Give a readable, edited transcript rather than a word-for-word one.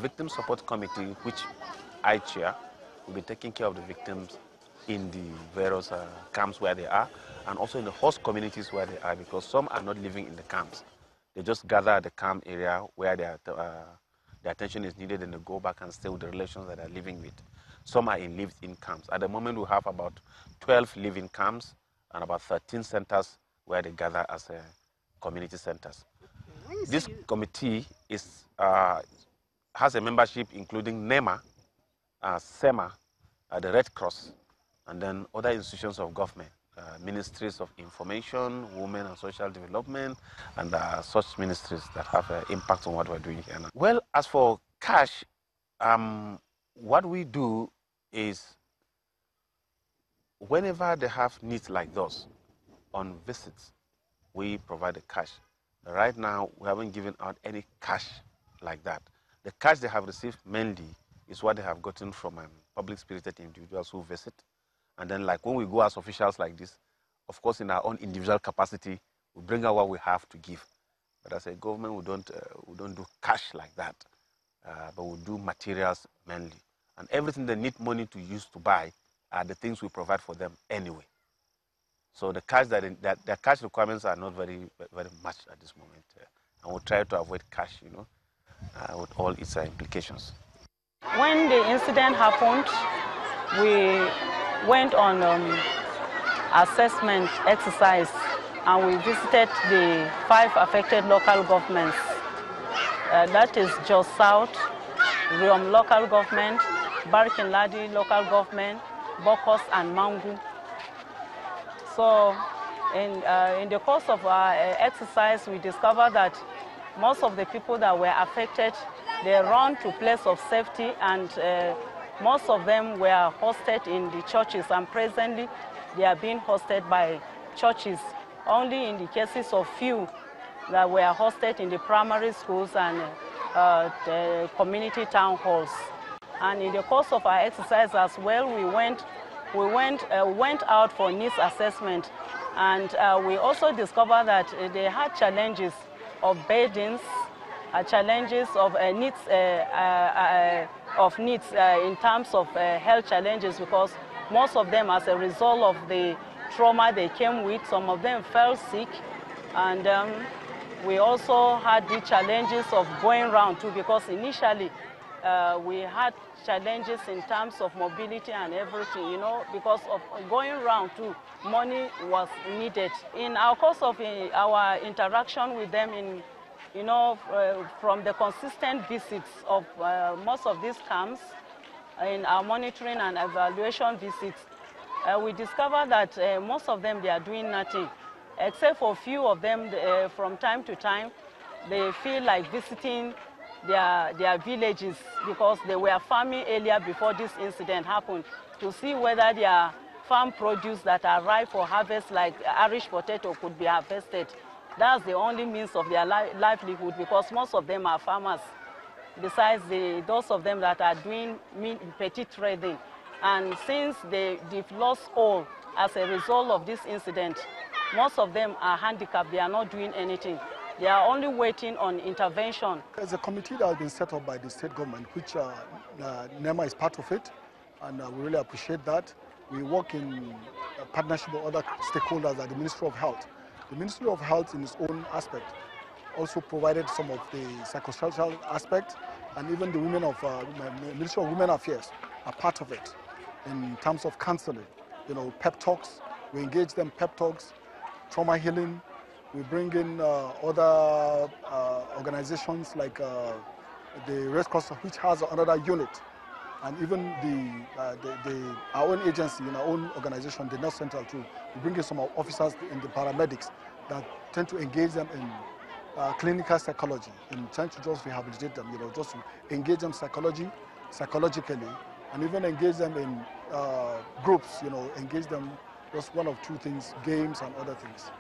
Victim Support Committee, which I chair, will be taking care of the victims in the various camps where they are, and also in the host communities where they are, because some are not living in the camps. They just gather at the camp area where their attention is needed, and they go back and stay with the relations that they're living with. Some are in lived-in camps. At the moment, we have about 12 living camps and about 13 centers where they gather as community centers. This committee has a membership including NEMA, SEMA, the Red Cross, and then other institutions of government, ministries of information, women and social development, and such ministries that have an impact on what we're doing here now. Well, as for cash, what we do is whenever they have needs like those on visits, we provide the cash. Right now, we haven't given out any cash like that. The cash they have received mainly is what they have gotten from public-spirited individuals who visit. And then, like when we go as officials like this, of course, in our own individual capacity, we bring out what we have to give. But as a government, we don't do cash like that. But we do materials mainly. And everything they need money to use to buy are the things we provide for them anyway. So the cash their cash requirements are not very much at this moment. And we'll try to avoid cash, with all its implications. When the incident happened, we went on assessment exercise, and we visited the 5 affected local governments. That is Jos South, Riom local government, Barkin Ladi local government, Bokos and Mangu. So in the course of our exercise, we discovered that most of the people that were affected, they run to place of safety, and most of them were hosted in the churches, and presently they are being hosted by churches. Only in the cases of few that were hosted in the primary schools and the community town halls. And in the course of our exercise as well, we went out for needs assessment, and we also discovered that they had challenges of burdens, challenges of needs in terms of health challenges, because most of them, as a result of the trauma they came with, some of them fell sick, and we also had the challenges of going round too, because initially we had challenges in terms of mobility and everything, because of going round too, money was needed. In our course of our interaction with them, from the consistent visits of most of these camps, in our monitoring and evaluation visits, we discovered that most of them, they are doing nothing, except for a few of them. From time to time, they feel like visiting their villages, because they were farming earlier before this incident happened, to see whether their farm produce that are ripe for harvest, like Irish potato, could be harvested. That's the only means of their livelihood, because most of them are farmers, besides those of them that are doing petty trading. And since they've lost all as a result of this incident, most of them are handicapped. They are not doing anything. They are only waiting on intervention. There's a committee that has been set up by the state government, which NEMA is part of it, and we really appreciate that. We work in partnership with other stakeholders like the Ministry of Health. The Ministry of Health, in its own aspect, also provided some of the psychosocial aspect, and even the women of Ministry of Women Affairs are part of it in terms of counseling. Pep talks. We engage them pep talks, trauma healing. We bring in other organizations like the Red Cross, which has another unit, and even our own agency, in our own organization, the North Central too. We bring in some officers in the paramedics that tend to engage them in clinical psychology, in trying to just rehabilitate them, just to engage them psychologically, and even engage them in groups, engage them just one of two things, games and other things.